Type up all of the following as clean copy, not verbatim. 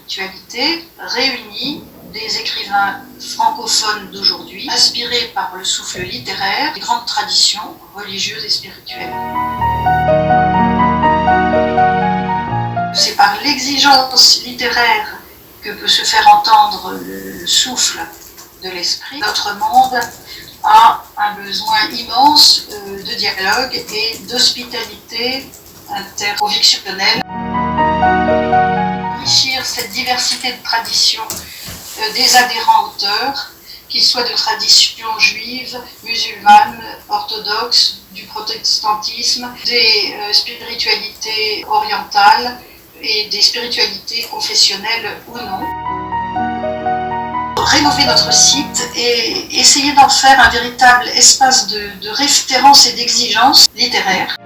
spiritualité réunit des écrivains francophones d'aujourd'hui, inspirés par le souffle littéraire des grandes traditions religieuses et spirituelles. C'est par l'exigence littéraire que peut se faire entendre le souffle de l'esprit. Notre monde a un besoin immense de dialogue et d'hospitalité interconvictionnelle. Enrichir cette diversité de traditions des adhérents auteurs, qu'ils soient de tradition juive, musulmane, orthodoxe, du protestantisme, des spiritualités orientales et des spiritualités confessionnelles ou non. Rénover notre site et essayer d'en faire un véritable espace de référence et d'exigence littéraire.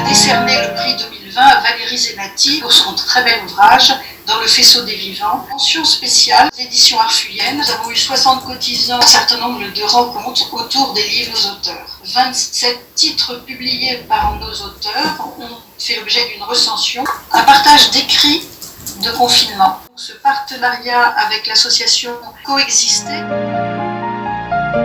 Décerner le prix 2020 à Valérie Zenati pour son très bel ouvrage Dans le faisceau des vivants. Mention spéciale, éditions Arfuyennes. Nous avons eu 60 cotisants, un certain nombre de rencontres autour des livres aux auteurs. 27 titres publiés par nos auteurs ont fait l'objet d'une recension. Un partage d'écrits de confinement. Ce partenariat avec l'association Coexister. Je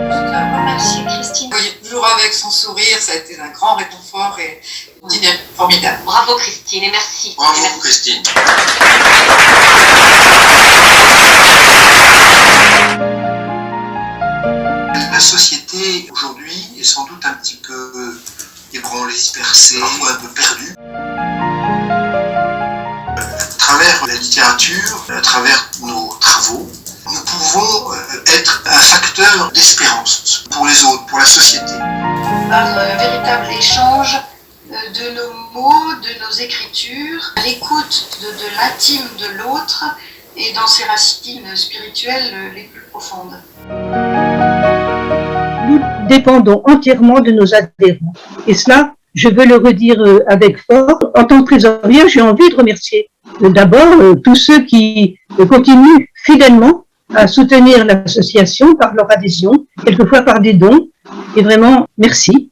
remercie Christine. Oui, toujours avec son sourire, ça a été un grand réconfort et une dynamique formidable. Bravo Christine et merci. Bravo Christine. La société aujourd'hui est sans doute un petit peu ébranlée, dispersée, parfois un peu perdue. À travers la littérature, à travers nos travaux, nous pouvons être un facteur d'espérance pour les autres, pour la société. Par un véritable échange de nos mots, de nos écritures, l'écoute de l'intime de l'autre et dans ses racines spirituelles les plus profondes. Nous dépendons entièrement de nos adhérents. Et cela, je veux le redire avec force. En tant que trésorière, j'ai envie de remercier d'abord tous ceux qui continuent fidèlement à soutenir l'association par leur adhésion, quelquefois par des dons. Et vraiment, merci.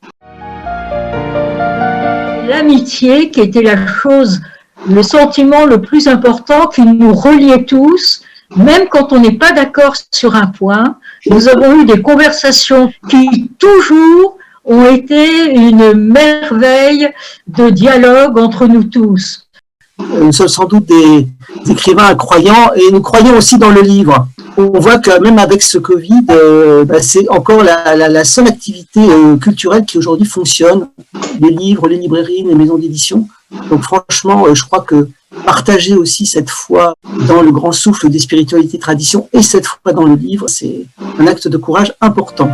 L'amitié qui était la chose, le sentiment le plus important qui nous reliait tous, même quand on n'est pas d'accord sur un point. Nous avons eu des conversations qui toujours ont été une merveille de dialogue entre nous tous. Nous sommes sans doute des écrivains croyants et nous croyons aussi dans le livre. On voit que même avec ce Covid, c'est encore la seule activité culturelle qui aujourd'hui fonctionne. Les livres, les librairies, les maisons d'édition. Donc franchement, je crois que partager aussi cette foi dans le grand souffle des spiritualités traditions et cette foi dans le livre, c'est un acte de courage important.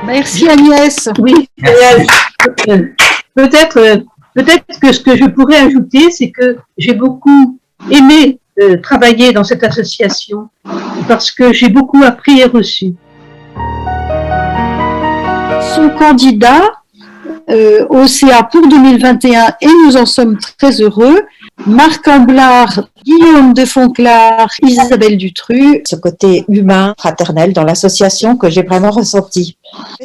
Merci Agnès. Oui, peut-être que ce que je pourrais ajouter, c'est que j'ai beaucoup aimé travailler dans cette association parce que j'ai beaucoup appris et reçu. Sont candidats au CA pour 2021 et nous en sommes très heureux. Marc Amblard, Guillaume de Fonclard, Isabelle Dutru. Ce côté humain, fraternel dans l'association que j'ai vraiment ressenti.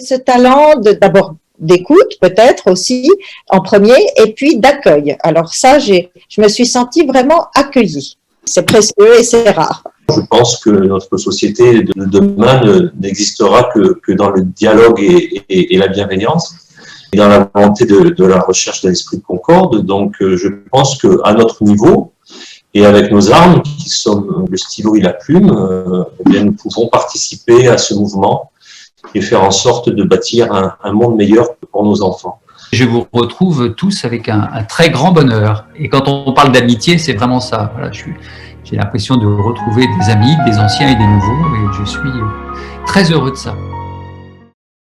Ce talent d'abord d'écoute peut-être aussi en premier et puis d'accueil. Alors ça, je me suis sentie vraiment accueillie. C'est précieux et c'est rare. Je pense que notre société de demain n'existera que dans le dialogue et la bienveillance et dans la volonté de la recherche d'un esprit de concorde. Donc je pense qu'à notre niveau et avec nos armes qui sont le stylo et la plume, eh bien, nous pouvons participer à ce mouvement et faire en sorte de bâtir un monde meilleur pour nos enfants. Je vous retrouve tous avec un très grand bonheur. Et quand on parle d'amitié, c'est vraiment ça. Voilà, j'ai l'impression de retrouver des amis, des anciens et des nouveaux, et je suis très heureux de ça.